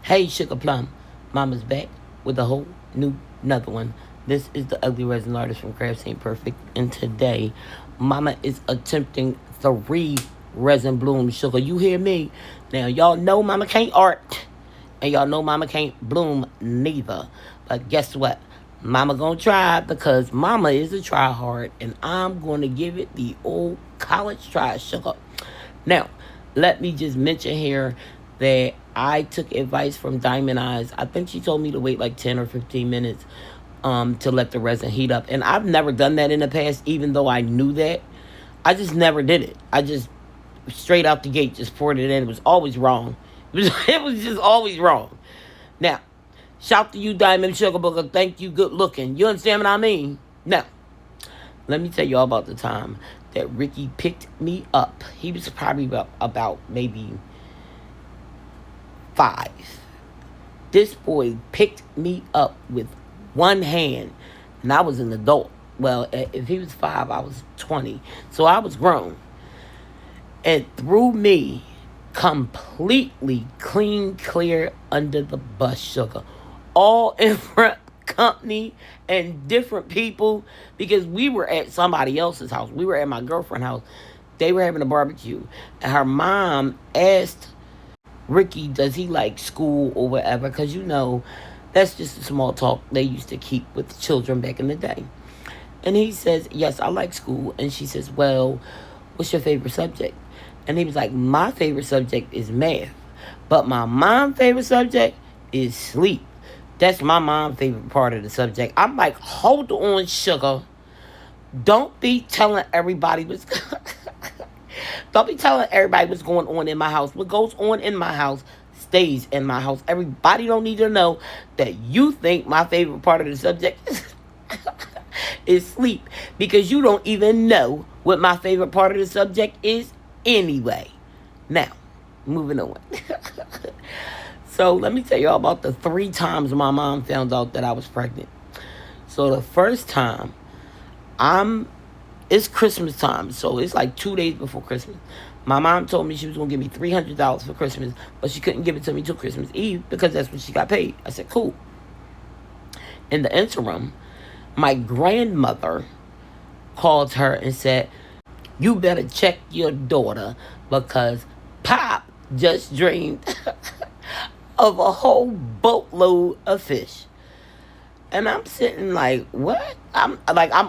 Hey, Sugar Plum. Mama's back with a whole new another one. This is the ugly resin artist from craftsaintperfect, and today, Mama is attempting 3 resin bloom sugar. You hear me? Now, y'all know Mama can't art, and y'all know Mama can't bloom neither. But guess what? Mama gonna try because Mama is a try hard, and I'm gonna give it the old college try sugar. Now, let me just mention here that I took advice from Diamond Eyes. I think she told me to wait like 10 or 15 minutes to let the resin heat up. And I've never done that in the past, even though I knew that. I just never did it. I just straight out the gate just poured it in. It was always wrong. It was just always wrong. Now, shout to you, Diamond Sugar Booker. Thank you, good looking. You understand what I mean? Now, let me tell you all about the time that Ricky picked me up. He was probably about maybe 5. This boy picked me up with one hand, and I was an adult. Well, if he was 5, I was 20. So I was grown. And threw me completely clean, clear under the bus, sugar. All in front company and different people because we were at somebody else's house. We were at my girlfriend's house. They were having a barbecue. And her mom asked Ricky, does he like school or whatever? Because, that's just a small talk they used to keep with children back in the day. And he says, yes, I like school. And she says, well, what's your favorite subject? And he was like, my favorite subject is math. But my mom's favorite subject is sleep. That's my mom's favorite part of the subject. I'm like, hold on, sugar. Don't be telling everybody what's Don't be telling everybody what's going on in my house. What goes on in my house stays in my house. Everybody don't need to know that you think my favorite part of the subject is sleep. Because you don't even know what my favorite part of the subject is anyway. Now, moving on. So let me tell you all about the 3 times my mom found out that I was pregnant. So the first time, it's Christmas time, so it's like 2 days before Christmas. My mom told me she was going to give me $300 for Christmas, but she couldn't give it to me till Christmas Eve because that's when she got paid. I said, cool. In the interim, my grandmother called her and said, you better check your daughter because Pop just dreamed of a whole boatload of fish. And I'm sitting like, what? I'm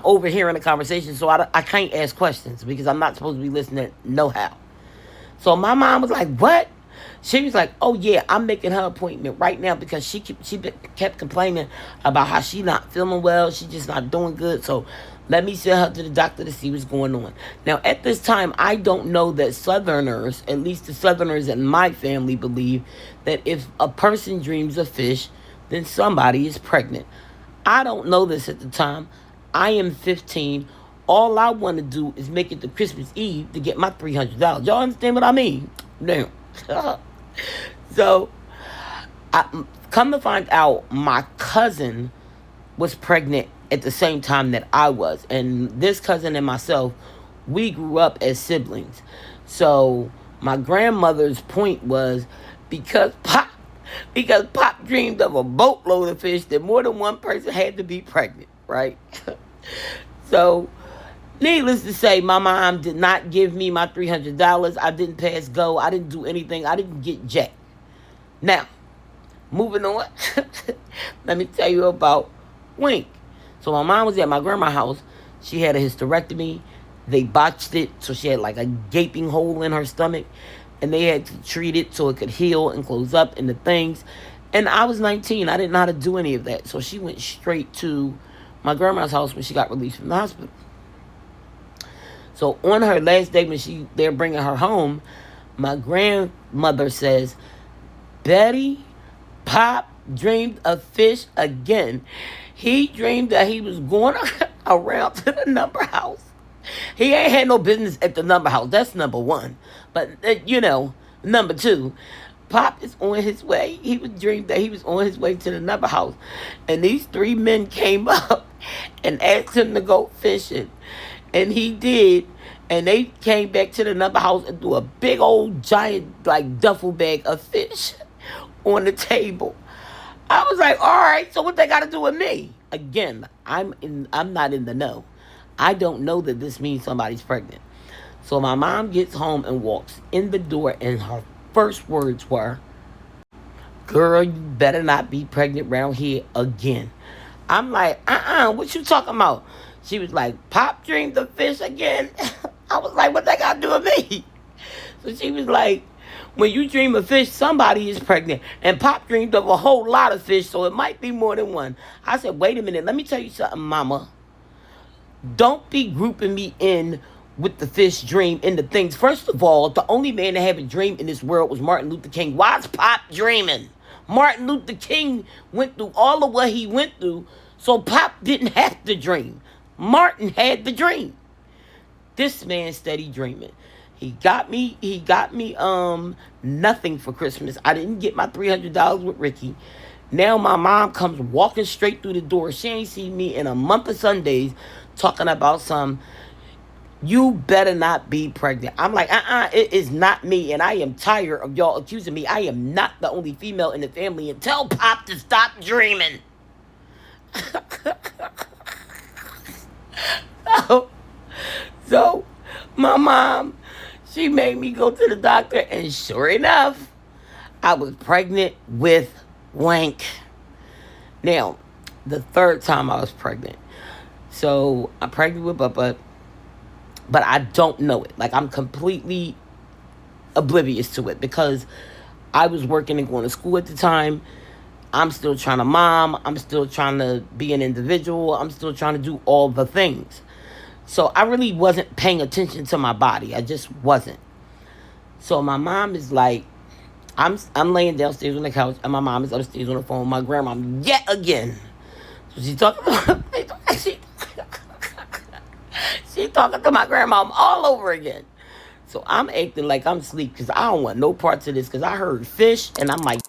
overhearing the conversation, so I can't ask questions because I'm not supposed to be listening no how. So my mom was like, what? She was like, oh yeah, I'm making her appointment right now because she kept complaining about how she not feeling well. She just not doing good. So let me send her to the doctor to see what's going on. Now, at this time, I don't know that Southerners, at least the Southerners in my family, believe that if a person dreams of fish, then somebody is pregnant. I don't know this at the time. I am 15. All I want to do is make it to Christmas Eve to get my $300. Y'all understand what I mean? Now, so, come to find out, my cousin was pregnant at the same time that I was. And this cousin and myself, we grew up as siblings. So my grandmother's point was because Pop dreamed of a boatload of fish that more than one person had to be pregnant, right? So needless to say, my mom did not give me my $300. I didn't pass go. I didn't do anything. I didn't get jack. Now, moving on. Let me tell you about Wink. So my mom was at my grandma's house. She had a hysterectomy. They botched it, so she had like a gaping hole in her stomach. And they had to treat it so it could heal and close up and the things. And I was 19. I didn't know how to do any of that. So she went straight to my grandma's house when she got released from the hospital. So on her last day when they're bringing her home, my grandmother says, Betty, Pop dreamed of fish again. He dreamed that he was going around to the number house. He ain't had no business at the number house. That's number 1. But, number 2, Pop is on his way. He would dream that he was on his way to the number house. And these 3 men came up and asked him to go fishing. And he did. And they came back to the number house and threw a big old giant, duffel bag of fish on the table. I was like, all right, so what they got to do with me? Again, I'm not in the know. I don't know that this means somebody's pregnant. So my mom gets home and walks in the door, and her first words were, girl, you better not be pregnant around here again. I'm like, what you talking about? She was like, Pop dreamed of fish again. I was like, what that got to do with me? So she was like, when you dream of fish, somebody is pregnant. And Pop dreamed of a whole lot of fish, so it might be more than one. I said, wait a minute, let me tell you something, mama. Don't be grouping me in with the fish dream into things. First of all, the only man to have a dream in this world was Martin Luther King. Why's Pop dreaming? Martin Luther King went through all of what he went through, so Pop didn't have to dream. Martin had the dream. This man steady dreaming. He got me nothing for Christmas. I didn't get my $300 with Ricky. Now my mom comes walking straight through the door. She ain't seen me in a month of Sundays talking about you better not be pregnant. I'm like, it is not me. And I am tired of y'all accusing me. I am not the only female in the family. And tell Pop to stop dreaming. So my mom, she made me go to the doctor. And sure enough, I was pregnant with Wank. Now, the third time I was pregnant. So I'm pregnant with Bubba. But I don't know it. Like, I'm completely oblivious to it because I was working and going to school at the time. I'm still trying to mom. I'm still trying to be an individual. I'm still trying to do all the things. So I really wasn't paying attention to my body. I just wasn't. So my mom is like, I'm laying downstairs on the couch, and my mom is upstairs on the phone with my grandma yet again. So she's talking about... She talking to my grandma all over again. So I'm acting like I'm asleep because I don't want no parts of this because I heard fish and I'm like,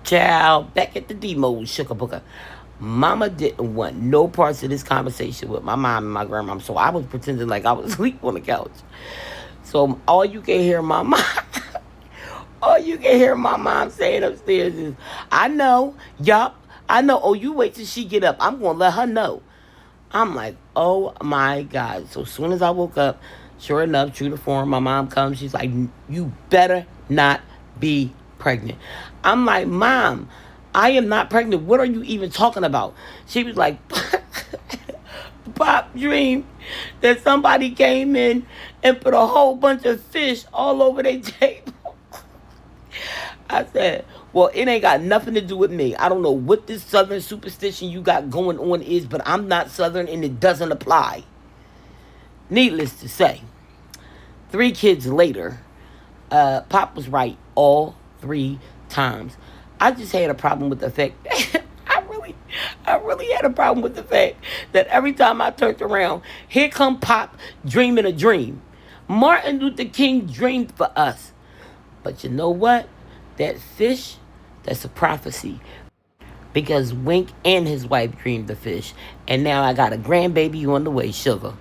child, back at the D-mode, shooka-booka. Mama didn't want no parts of this conversation with my mom and my grandma. So I was pretending like I was asleep on the couch. So all you can hear my mom... all you can hear my mom saying upstairs is, I know, yup. I know. Oh, you wait till she get up. I'm going to let her know. I'm like, oh, my God. So as soon as I woke up, sure enough, true to form, my mom comes. She's like, you better not be pregnant. I'm like, Mom, I am not pregnant. What are you even talking about? She was like, Pop dreamed that somebody came in and put a whole bunch of fish all over their table. I said, well, it ain't got nothing to do with me. I don't know what this Southern superstition you got going on is, but I'm not Southern and it doesn't apply. Needless to say, 3 kids later, Pop was right all 3 times. I just had a problem with the fact I really had a problem with the fact that every time I turned around, here come Pop dreaming a dream. Martin Luther King dreamed for us. But you know what? That fish, that's a prophecy. Because Wink and his wife dreamed the fish. And now I got a grandbaby on the way, sugar.